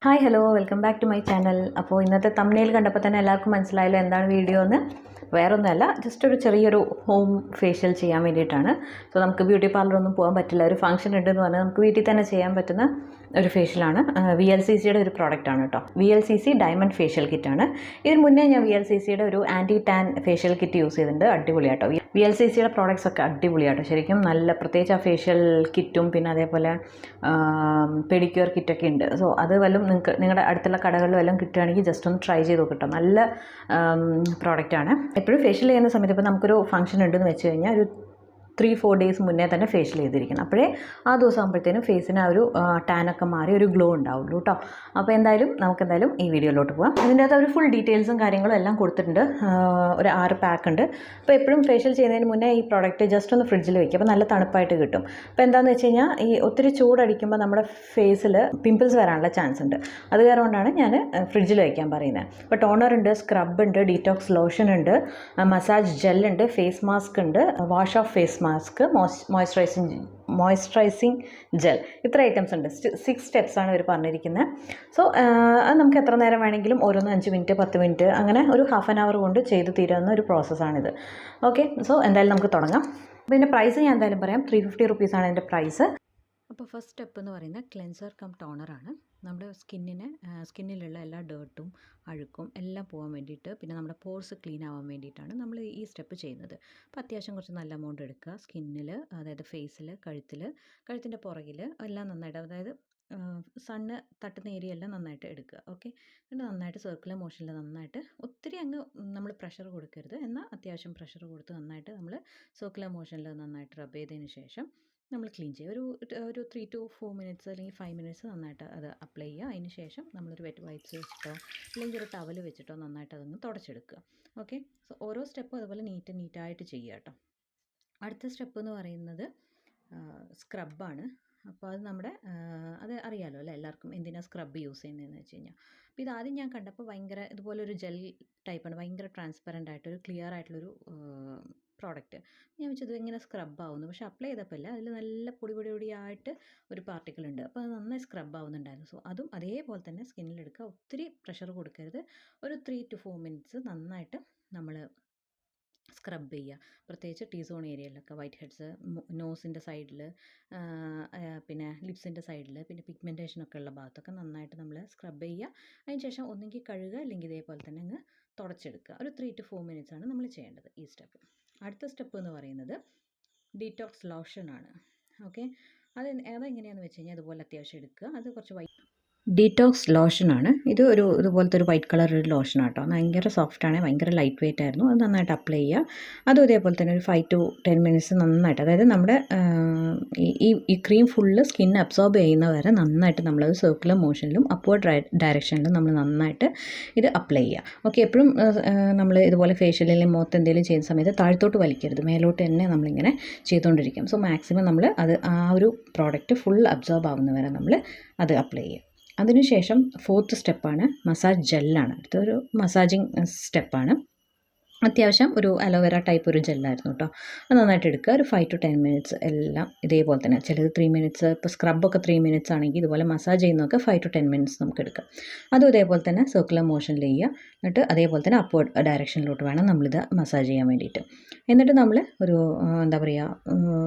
Hi hello welcome back to my channel. അപ്പോൾ ഇന്നത്തെ thumbnail കണ്ടപ്പോൾ തന്നെ എല്ലാവർക്കും മനസ്സിലായല്ലോ എന്താണ് വീഡിയോ എന്ന്. വേറൊന്നുമല്ല, ജസ്റ്റ് ഒരു ചെറിയൊരു ഹോം ഫേഷ്യൽ ചെയ്യാൻ വേണ്ടിയിട്ടാണ്. സോ നമുക്ക് ബ്യൂട്ടി പാർലറൊന്നും പോകാൻ പറ്റില്ല, ഒരു ഫംഗ്ഷൻ ഉണ്ടെന്ന് പറഞ്ഞാൽ നമുക്ക് വീട്ടിൽ തന്നെ ചെയ്യാൻ പറ്റുന്ന ഒരു ഫേഷ്യലാണ്. VLCCയുടെ ഒരു പ്രോഡക്റ്റാണ് കേട്ടോ. VLCC ഡയമണ്ട് ഫേഷ്യൽ കിറ്റാണ്. ഇതിന് മുന്നേ ഞാൻ VLCCയുടെ ഒരു anti tan facial kit use ചെയ്തിട്ടുണ്ട്. അടിപൊളിയാട്ടോ. VLCCയുടെ പ്രോഡക്റ്റ്സ് ഒക്കെ അടിപൊളിയാട്ടോ, ശരിക്കും നല്ല. പ്രത്യേകിച്ച് ആ ഫേഷ്യൽ കിറ്റും പിന്നെ അതേപോലെ പെഡിക്യൂർ കിറ്റൊക്കെ ഉണ്ട്. സോ അത് വല്ലതും നിങ്ങൾക്ക് നിങ്ങളുടെ അടുത്തുള്ള കടകളിൽ വല്ലതും കിട്ടുകയാണെങ്കിൽ ജസ്റ്റ് ഒന്ന് ട്രൈ ചെയ്ത് നോക്കട്ടോ. നല്ല പ്രോഡക്റ്റാണ്. എപ്പോഴും ഫേഷ്യൽ ചെയ്യുന്ന സമയത്ത് ഇപ്പോൾ നമുക്കൊരു ഫംഗ്ഷൻ ഉണ്ടെന്ന് വെച്ച് കഴിഞ്ഞാൽ ഒരു 3-4 ഡേയ്സ് മുന്നേ തന്നെ ഫേഷ്യൽ ചെയ്തിരിക്കണം. അപ്പോഴേ ആ ദിവസം ആകുമ്പോഴത്തേനും ഫേസിന് ആ ഒരു ടാനൊക്കെ മാറി ഒരു ഗ്ലോ ഉണ്ടാവുള്ളൂ കേട്ടോ. അപ്പോൾ നമുക്കെന്തായാലും ഈ വീഡിയോയിലോട്ട് പോകാം. അതിൻ്റെ അകത്ത് ഒരു ഫുൾ ഡീറ്റെയിൽസും കാര്യങ്ങളും എല്ലാം കൊടുത്തിട്ടുണ്ട്. ഒരു 6 പാക്ക് ഉണ്ട്. അപ്പോൾ എപ്പോഴും ഫേഷ്യൽ ചെയ്യുന്നതിന് മുന്നേ ഈ പ്രോഡക്റ്റ് ജസ്റ്റ് ഒന്ന് ഫ്രിഡ്ജിൽ വയ്ക്കുക. അപ്പോൾ നല്ല തണുപ്പായിട്ട് കിട്ടും. അപ്പോൾ എന്താണെന്ന് വെച്ച് കഴിഞ്ഞാൽ ഈ ഒത്തിരി ചൂടടിക്കുമ്പോൾ നമ്മുടെ ഫേസിൽ പിമ്പിൾസ് വരാനുള്ള ചാൻസ് ഉണ്ട്. അത് കാരണം കൊണ്ടാണ് ഞാൻ ഫ്രിഡ്ജിൽ വയ്ക്കാൻ പറയുന്നത്. ഇപ്പോൾ ടോണർ ഉണ്ട്, സ്ക്രബ് ഉണ്ട്, ഡീറ്റോക്സ് ലോഷൻ ഉണ്ട്, മസാജ് ജെൽ ഉണ്ട്, ഫേസ് മാസ്ക് ഉണ്ട്, wash off face mask, moisturising gel. ഇത്ര ഐറ്റംസ് ഉണ്ട്. 6 സ്റ്റെപ്സാണ് ഇവർ പറഞ്ഞിരിക്കുന്നത്. സോ അത് നമുക്ക് എത്ര നേരം വേണമെങ്കിലും ഓരോന്ന് 5 മിനിറ്റ് 10 മിനിറ്റ് അങ്ങനെ ഒരു ഹാഫ് ആൻ അവർ കൊണ്ട് ചെയ്ത് തീരുന്ന ഒരു പ്രോസസ്സാണിത്. ഓക്കെ, സോ എന്തായാലും നമുക്ക് തുടങ്ങാം. അപ്പോൾ ഇതിൻ്റെ പ്രൈസ് ഞാൻ എന്തായാലും പറയാം. 350 റുപ്പീസാണ് ഇതിൻ്റെ പ്രൈസ്. അപ്പോൾ ഫസ്റ്റ് സ്റ്റെപ്പ് എന്ന് പറയുന്നത് ക്ലെൻസർ കം ടോണറാണ്. നമ്മുടെ സ്കിന്നിലുള്ള എല്ലാ ഡേർട്ടും അഴുക്കും എല്ലാം പോകാൻ വേണ്ടിയിട്ട്, പിന്നെ നമ്മുടെ പോർസ് ക്ലീൻ ആവാൻ വേണ്ടിയിട്ടാണ് നമ്മൾ ഈ സ്റ്റെപ്പ് ചെയ്യുന്നത്. അപ്പോൾ അത്യാവശ്യം കുറച്ച് നല്ല എമൗണ്ട് എടുക്കുക സ്കിന്നിൽ, അതായത് ഫേസിൽ, കഴുത്തിൻ്റെ പുറകിൽ എല്ലാം നന്നായിട്ട്, അതായത് സണ്ണ് തട്ടുന്ന ഏരിയ എല്ലാം നന്നായിട്ട് എടുക്കുക. ഓക്കെ, എന്നിട്ട് നന്നായിട്ട് സർക്കുലർ മോഷനിൽ നന്നായിട്ട്, ഒത്തിരി അങ്ങ് നമ്മൾ പ്രഷർ കൊടുക്കരുത്, എന്നാൽ അത്യാവശ്യം പ്രഷർ കൊടുത്ത് നന്നായിട്ട് നമ്മൾ സർക്കുലർ മോഷനിൽ നന്നായിട്ട് റബ്ബ് ചെയ്തതിന് ശേഷം നമ്മൾ ക്ലീൻ ചെയ്യുക. ഒരു 3 to 4 മിനിറ്റ്സ് അല്ലെങ്കിൽ 5 മിനിറ്റ്സ് നന്നായിട്ട് അത് അപ്ലൈ ചെയ്യുക. അതിന് ശേഷം നമ്മളൊരു വെറ്റ് വൈപ്സ് വെച്ചിട്ടോ അല്ലെങ്കിൽ ഒരു ടവൽ വെച്ചിട്ടോ നന്നായിട്ട് അതൊന്ന് തുടച്ചെടുക്കുക. ഓക്കെ, സോ ഓരോ സ്റ്റെപ്പും അതുപോലെ നീറ്റായിട്ട് ചെയ്യുക കേട്ടോ. അടുത്ത സ്റ്റെപ്പ് എന്ന് പറയുന്നത് സ്ക്രബാണ്. അപ്പോൾ അത് നമ്മുടെ അത് അറിയാമല്ലോ അല്ലേ എല്ലാവർക്കും, എന്തിനാണ് സ്ക്രബ് യൂസ് ചെയ്യുന്നതെന്ന് വെച്ച് കഴിഞ്ഞാൽ. അപ്പോൾ ഇതാദ്യം ഞാൻ കണ്ടപ്പോൾ ഭയങ്കര ഇതുപോലൊരു ജെൽ ടൈപ്പാണ്, ഭയങ്കര ട്രാൻസ്പെറൻ്റ് ആയിട്ടൊരു ക്ലിയർ ആയിട്ടുള്ളൊരു പ്രോഡക്റ്റ്. ഞാൻ വെച്ചത് ഇങ്ങനെ സ്ക്രബ് ആവുന്നു, പക്ഷേ അപ്ലൈ ചെയ്തപ്പോൾ അല്ല, അതിൽ നല്ല പൊടിയായിട്ട് ഒരു പാർട്ടിക്കിൾ ഉണ്ട്. അപ്പോൾ അത് നന്നായി സ്ക്രബ് ആവുന്നുണ്ടായിരുന്നു. സോ അതും അതേപോലെ തന്നെ സ്കിന്നിലെടുക്കുക. ഒത്തിരി പ്രഷർ കൊടുക്കരുത്. ഒരു 3 to 4 മിനിറ്റ്സ് നന്നായിട്ട് നമ്മൾ സ്ക്രബ് ചെയ്യുക. പ്രത്യേകിച്ച് ടീ സോൺ ഏരിയയിലൊക്കെ, വൈറ്റ് ഹെഡ്സ്, നോസിൻ്റെ സൈഡിൽ, പിന്നെ ലിപ്സിൻ്റെ സൈഡിൽ, പിന്നെ പിഗ്മെൻറ്റേഷനൊക്കെ ഉള്ള ഭാഗത്തൊക്കെ നന്നായിട്ട് നമ്മൾ സ്ക്രബ് ചെയ്യുക. അതിന് ശേഷം ഒന്നെങ്കിൽ കഴുകുക, അല്ലെങ്കിൽ ഇതേപോലെ തന്നെ അങ്ങ് തുടച്ചെടുക്കുക. ഒരു 3 to 4 മിനിറ്റ്സ് ആണ് നമ്മൾ ചെയ്യേണ്ടത് ഈ സ്റ്റെപ്പ്. അടുത്ത സ്റ്റെപ്പ് എന്ന് പറയുന്നത് ഡീറ്റോക്സ് ലോഷനാണ്. ഓക്കെ, അതെങ്ങനെയാണെന്ന് വെച്ച് കഴിഞ്ഞാൽ അതുപോലെ അത്യാവശ്യം എടുക്കുക. അത് കുറച്ച് ഡീറ്റോക്സ് ലോഷനാണ്. ഇതുപോലത്തെ ഒരു വൈറ്റ് കളർ ഒരു ലോഷനാണ് കേട്ടോ. ഭയങ്കര സോഫ്റ്റാണ്, ഭയങ്കര ലൈറ്റ് വെയിറ്റ് ആയിരുന്നു. അത് നന്നായിട്ട് അപ്ലൈ ചെയ്യുക. അതും ഇതേപോലെ തന്നെ ഒരു 5 to 10 മിനിറ്റ്സ് നന്നായിട്ട്, അതായത് നമ്മുടെ ഈ ക്രീം ഫുള്ള് സ്കിൻ അബ്സോർബ് ചെയ്യുന്ന വരെ നന്നായിട്ട് നമ്മളത് സർക്കുലർ മോഷനിലും അപ്വേർഡ് ഡയറക്ഷനിലും നമ്മൾ നന്നായിട്ട് ഇത് അപ്ലൈ ചെയ്യുക. ഓക്കെ, എപ്പോഴും നമ്മൾ ഇതുപോലെ ഫേഷ്യലിൽ മുഖത്ത് എന്തെങ്കിലും ചെയ്യുന്ന സമയത്ത് താഴത്തോട്ട് വലിക്കരുത്, മേലോട്ട് തന്നെ നമ്മളിങ്ങനെ ചെയ്തുകൊണ്ടിരിക്കും. സോ മാക്സിമം നമ്മൾ ആ ഒരു പ്രോഡക്റ്റ് ഫുൾ അബ്സോർബ് ആവുന്ന വരെ നമ്മൾ അത് അപ്ലൈ ചെയ്യുക. അതിനുശേഷം 4th സ്റ്റെപ്പാണ് മസാജ് ജെല്ലാണ്. അടുത്തൊരു മസാജിങ് സ്റ്റെപ്പാണ്. അത്യാവശ്യം ഒരു അലോവേര ടൈപ്പ് ഒരു ജെല്ലായിരുന്നു കേട്ടോ. അത് നന്നായിട്ട് എടുക്കുക. ഒരു 5 to 10 മിനിറ്റ്സ് എല്ലാം ഇതേപോലെ തന്നെ. ചിലത് 3 മിനിറ്റ്സ്, ഇപ്പോൾ സ്ക്രബൊക്കെ 3 മിനിറ്റ്സ് ആണെങ്കിൽ ഇതുപോലെ മസാജ് ചെയ്യുന്നതൊക്കെ 5 to 10 മിനിറ്റ്സ് നമുക്ക് എടുക്കാം. അതും ഇതേപോലെ തന്നെ സർക്കുലർ മോഷനിൽ ചെയ്യുക. എന്നിട്ട് അതേപോലെ തന്നെ അപ്വേർഡ് ഡയറക്ഷനിലോട്ട് വേണം നമ്മളിത് മസാജ് ചെയ്യാൻ വേണ്ടിയിട്ട്. എന്നിട്ട് നമ്മൾ ഒരു എന്താ പറയുക,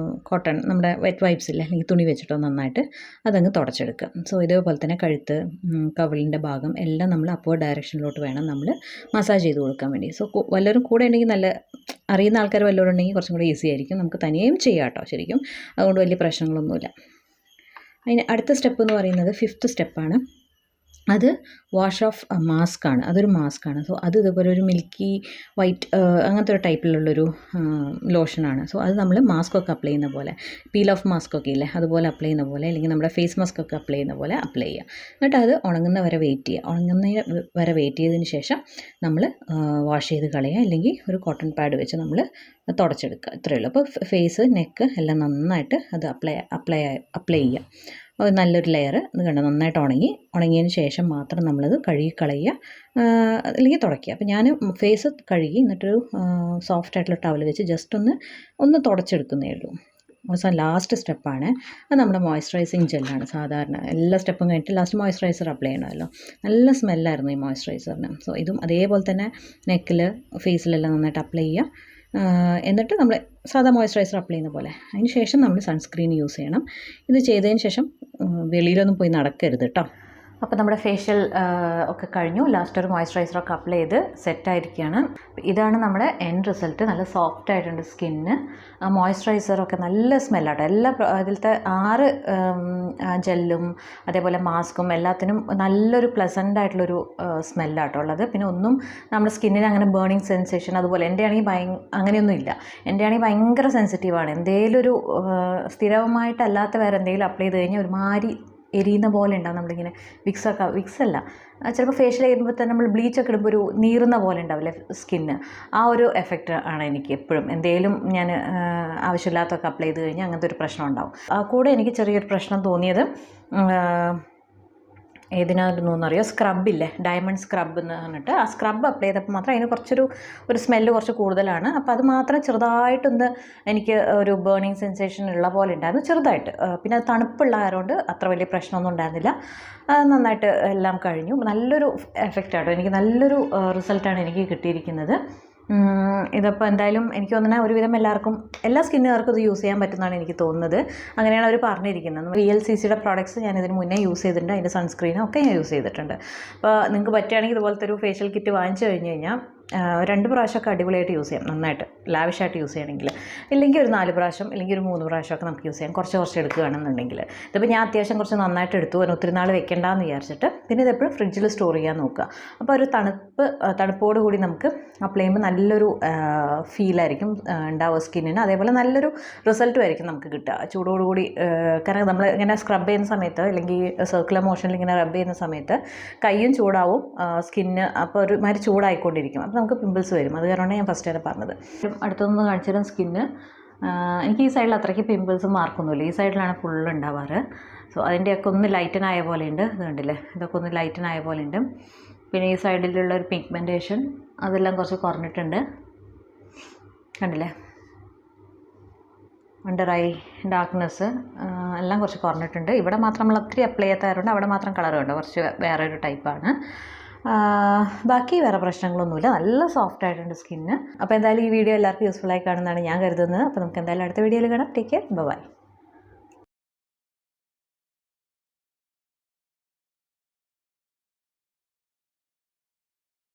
കോട്ടൺ, നമ്മുടെ വെറ്റ് വൈപ്സ് ഇല്ലേ, അല്ലെങ്കിൽ തുണി വെച്ചിട്ടോ നന്നായിട്ട് അതങ്ങ് തുടച്ചെടുക്കുക. സോ ഇതേപോലെ തന്നെ കഴുത്ത്, കവിളിൻ്റെ ഭാഗം എല്ലാം നമ്മൾ അപ്വേർഡ് ഡയറക്ഷനിലോട്ട് വേണം നമ്മൾ മസാജ് ചെയ്ത് കൊടുക്കാൻ വേണ്ടി. സോ വല്ലവരും കൂടെ ഉണ്ടെങ്കിൽ, നല്ല അറിയുന്ന ആൾക്കാർ വല്ലവരും ഉണ്ടെങ്കിൽ കുറച്ചും കൂടി ഈസി ആയിരിക്കും. നമുക്ക് തനിയെയും ചെയ്യാം കേട്ടോ ശരിക്കും, അതുകൊണ്ട് വലിയ പ്രശ്നങ്ങളൊന്നുമില്ല. അതിന് അടുത്ത സ്റ്റെപ്പ് എന്ന് പറയുന്നത് 5th സ്റ്റെപ്പാണ്. അത് വാഷ് ഓഫ് മാസ്കാണ്. അതൊരു മാസ്കാണ്. സോ അത് ഇതുപോലെ ഒരു മിൽക്കി വൈറ്റ് അങ്ങനത്തെ ഒരു ടൈപ്പിലുള്ളൊരു ലോഷനാണ്. സോ അത് നമ്മൾ മാസ്കൊക്കെ അപ്ലൈ ചെയ്യുന്ന പോലെ, പീൽ ഓഫ് മാസ്കൊക്കെ ഇല്ലേ, അതുപോലെ അപ്ലൈ ചെയ്യുന്ന പോലെ, അല്ലെങ്കിൽ നമ്മുടെ ഫേസ് മാസ്കൊക്കെ അപ്ലൈ ചെയ്യുന്ന പോലെ അപ്ലൈ ചെയ്യുക. എന്നിട്ട് അത് ഉണങ്ങുന്ന വരെ വെയിറ്റ് ചെയ്യുക. ഉണങ്ങുന്ന വരെ വെയിറ്റ് ചെയ്തതിന് ശേഷം നമ്മൾ വാഷ് ചെയ്ത് കളയുക, അല്ലെങ്കിൽ ഒരു കോട്ടൺ പാഡ് വെച്ച് നമ്മൾ തുടച്ചെടുക്കുക. ഇത്രയേ ഉള്ളൂ. അപ്പോൾ ഫേസ്, നെക്ക് എല്ലാം നന്നായിട്ട് അത് അപ്ലൈ ചെയ്യുക. നല്ലൊരു ലെയർ ഇത് കണ്ടോ, നന്നായിട്ട് ഉണങ്ങിയതിന് ശേഷം മാത്രം നമ്മളത് കഴുകി കളയുക, അല്ലെങ്കിൽ തുടയ്ക്കുക. അപ്പോൾ ഞാൻ ഫേസ് കഴുകി എന്നിട്ടൊരു സോഫ്റ്റ് ആയിട്ടുള്ള ടവൽ വെച്ച് ജസ്റ്റ് ഒന്ന് തുടച്ചെടുക്കുന്നേ ഉള്ളൂ. അവസാനം ലാസ്റ്റ് സ്റ്റെപ്പാണ്. അത് നമ്മുടെ മോയ്സ്ചറൈസിങ് ജെല്ലാണ്. സാധാരണ എല്ലാ സ്റ്റെപ്പും കഴിഞ്ഞിട്ട് ലാസ്റ്റ് മോയ്സ്ചറൈസർ അപ്ലൈ ചെയ്യണമല്ലോ. നല്ല സ്മെല്ലായിരുന്നു ഈ മോയ്സ്ചറൈസറിന്. സോ ഇതും അതേപോലെ തന്നെ നെക്കിൽ ഫേസിലെല്ലാം നന്നായിട്ട് അപ്ലൈ ചെയ്യുക. എന്നിട്ട് നമ്മൾ സാധാ മോയ്സ്ചറൈസർ അപ്ലൈ ചെയ്യുന്ന പോലെ അതിന് ശേഷം നമ്മൾ സൺസ്ക്രീൻ യൂസ് ചെയ്യണം. ഇത് ചെയ്തതിന് ശേഷം വെളിയിലൊന്നും പോയി നടക്കരുത് കേട്ടോ. അപ്പോൾ നമ്മുടെ ഫേഷ്യൽ ഒക്കെ കഴിഞ്ഞു. ലാസ്റ്റ് ഒരു മോയ്സ്ചറൈസറൊക്കെ അപ്ലൈ ചെയ്ത് സെറ്റായിരിക്കുകയാണ്. ഇതാണ് നമ്മുടെ എൻഡ് റിസൾട്ട്. നല്ല സോഫ്റ്റ് ആയിട്ടുണ്ട് സ്കിന്ന്. മോയ്സ്ചറൈസറൊക്കെ നല്ല സ്മെല്ലാട്ടോ. എല്ലാ അതിലത്തെ 6 ജെല്ലും അതേപോലെ മാസ്കും എല്ലാത്തിനും നല്ലൊരു പ്ലസൻ്റ് ആയിട്ടുള്ളൊരു സ്മെല്ലാട്ടോ ഉള്ളത്. പിന്നെ ഒന്നും നമ്മുടെ സ്കിന്നിന് അങ്ങനെ ബേണിങ് സെൻസേഷൻ അതുപോലെ എൻ്റെ ആണെങ്കിൽ അങ്ങനെയൊന്നും ഇല്ല. എൻ്റെ ആണെങ്കിൽ ഭയങ്കര സെൻസിറ്റീവാണ്. എന്തെങ്കിലും ഒരു സ്ഥിരമായിട്ടല്ലാത്ത വേറെ എന്തെങ്കിലും അപ്ലൈ ചെയ്ത് കഴിഞ്ഞാൽ ഒരുമാതിരി എരിയുന്ന പോലെ ഉണ്ടാവും. നമ്മളിങ്ങനെ വിക്സല്ല, ചിലപ്പോൾ ഫേഷ്യൽ ചെയ്യുമ്പോൾ തന്നെ നമ്മൾ ബ്ലീച്ചൊക്കെ ഇടുമ്പോൾ ഒരു നീറുന്ന പോലെ ഉണ്ടാവില്ലേ സ്കിന്ന്, ആ ഒരു എഫക്റ്റ് ആണ് എനിക്ക് എപ്പോഴും. എന്തെങ്കിലും ഞാൻ ആവശ്യമില്ലാത്തൊക്കെ അപ്ലൈ ചെയ്ത് കഴിഞ്ഞാൽ അങ്ങനത്തെ ഒരു പ്രശ്നം ഉണ്ടാവും. കൂടെ എനിക്ക് ചെറിയൊരു പ്രശ്നം തോന്നിയത് ഏതിനായിരുന്നു എന്നറിയോ, സ്ക്രബില്ലേ, ഡയമണ്ട് സ്ക്രബ് എന്ന് പറഞ്ഞിട്ട് ആ സ്ക്രബ് അപ്ലൈ ചെയ്തപ്പോൾ മാത്രം അതിന് ഒരു സ്മെല്ല് കുറച്ച് കൂടുതലാണ്. അപ്പോൾ അത് മാത്രം ചെറുതായിട്ടൊന്ന് എനിക്ക് ഒരു ബേണിങ് സെൻസേഷൻ ഉള്ള പോലെ ഉണ്ടായിരുന്നു, ചെറുതായിട്ട്. പിന്നെ അത് തണുപ്പുള്ള ആയതുകൊണ്ട് അത്ര വലിയ പ്രശ്നമൊന്നും ഉണ്ടായിരുന്നില്ല. നന്നായിട്ട് എല്ലാം കഴിഞ്ഞു. നല്ലൊരു എഫക്റ്റാട്ടോ, എനിക്ക് നല്ലൊരു റിസൾട്ടാണ് എനിക്ക് കിട്ടിയിരിക്കുന്നത്. ഇതിപ്പോൾ എന്തായാലും എനിക്ക് തോന്നുന്നത് ഒരുവിധം എല്ലാ സ്കിന്നുകാർക്കും ഇത് യൂസ് ചെയ്യാൻ പറ്റുന്നതാണ് എനിക്ക് തോന്നുന്നത്. അങ്ങനെയാണ് അവർ പറഞ്ഞിരിക്കുന്നത്. VLCCയുടെ പ്രോഡക്ട്സ് ഞാൻ ഇതിന് മുന്നേ യൂസ് ചെയ്തിട്ടുണ്ട്. അതിൻ്റെ സൺസ്ക്രീനും ഒക്കെ ഞാൻ യൂസ് ചെയ്തിട്ടുണ്ട്. അപ്പോൾ നിങ്ങൾക്ക് പറ്റുകയാണെങ്കിൽ ഇതുപോലത്തെ ഒരു ഫേഷ്യൽ കിറ്റ് വാങ്ങിച്ചു കഴിഞ്ഞ് കഴിഞ്ഞാൽ 2 പ്രാവശ്യമൊക്കെ അടിപൊളിയായിട്ട് യൂസ് ചെയ്യാം, നന്നായിട്ട് ലാവിഷായിട്ട് യൂസ് ചെയ്യണമെങ്കിൽ. ഇല്ലെങ്കിൽ ഒരു 4 പ്രാവശ്യം അല്ലെങ്കിൽ ഒരു 3 പ്രാവശ്യമൊക്കെ നമുക്ക് യൂസ് ചെയ്യാം, കുറച്ച് എടുക്കുകയാണെന്നുണ്ടെങ്കിൽ. ഇതിപ്പോൾ ഞാൻ അത്യാവശ്യം കുറച്ച് നന്നായിട്ട് എടുത്തു, അതിന് ഒത്തിരി നാൾ വെക്കേണ്ടെന്ന് വിചാരിച്ചിട്ട്. പിന്നെ ഇതെപ്പോഴും ഫ്രിഡ്ജിൽ സ്റ്റോർ ചെയ്യാൻ നോക്കുക. അപ്പോൾ ഒരു തണുപ്പോട് കൂടി നമുക്ക് അപ്ലൈ ചെയ്യുമ്പോൾ നല്ലൊരു ഫീലായിരിക്കും ഉണ്ടാവുക സ്കിന്നിന്. അതേപോലെ നല്ലൊരു റിസൾട്ടും ആയിരിക്കും നമുക്ക് കിട്ടുക ചൂടോടുകൂടി. കാരണം നമ്മൾ ഇങ്ങനെ സ്ക്രബ് ചെയ്യുന്ന സമയത്ത് അല്ലെങ്കിൽ സർക്കുലർ മോഷനിൽ ഇങ്ങനെ റബ്ബ് ചെയ്യുന്ന സമയത്ത് കയ്യും ചൂടാവും, സ്കിന്ന് അപ്പോൾ ഒരുമാതിരി ചൂടായിക്കൊണ്ടിരിക്കും. അപ്പോൾ നമുക്ക് പിമ്പിൾസ് വരും. അത് കാരണമാണ് ഞാൻ ഫസ്റ്റ് തന്നെ പറഞ്ഞത്. അടുത്തൊന്ന് കാണിച്ചു തരാം സ്കിന്ന്. എനിക്ക് ഈ സൈഡിൽ അത്രയ്ക്ക് പിമ്പിൾസും മാർക്കൊന്നുമില്ല, ഈ സൈഡിലാണ് ഫുള്ള് ഉണ്ടാവാറ്. സോ അതിൻ്റെയൊക്കെ ഒന്ന് ലൈറ്റനായ പോലെ ഉണ്ട്, ഇത് കണ്ടില്ലേ, ഇതൊക്കെ ഒന്ന് ലൈറ്റനായ പോലെ ഉണ്ട്. പിന്നെ ഈ സൈഡിലുള്ള ഒരു പിഗ്മെൻറ്റേഷൻ അതെല്ലാം കുറച്ച് കുറഞ്ഞിട്ടുണ്ട്, കണ്ടില്ലേ. അണ്ടർ ഐ ഡാർക്ക്നെസ് എല്ലാം കുറച്ച് കുറഞ്ഞിട്ടുണ്ട്. ഇവിടെ മാത്രം നമ്മൾ ഒത്തിരി അപ്ലൈ ചെയ്യാത്തതുകൊണ്ട് അവിടെ മാത്രം കളർ ഉണ്ട്, കുറച്ച് വേറൊരു ടൈപ്പാണ്. ബാക്കി വേറെ പ്രശ്നങ്ങളൊന്നുമില്ല, നല്ല സോഫ്റ്റ് ആയിട്ടുണ്ട് സ്കിന്ന്. അപ്പോൾ എന്തായാലും ഈ വീഡിയോ എല്ലാവർക്കും യൂസ്ഫുൾ ആയി കാണുന്നതാണ് ഞാൻ കരുതുന്നത്. അപ്പോൾ നമുക്ക് എന്തായാലും അടുത്ത വീഡിയോയിൽ കാണാം. Take care, by.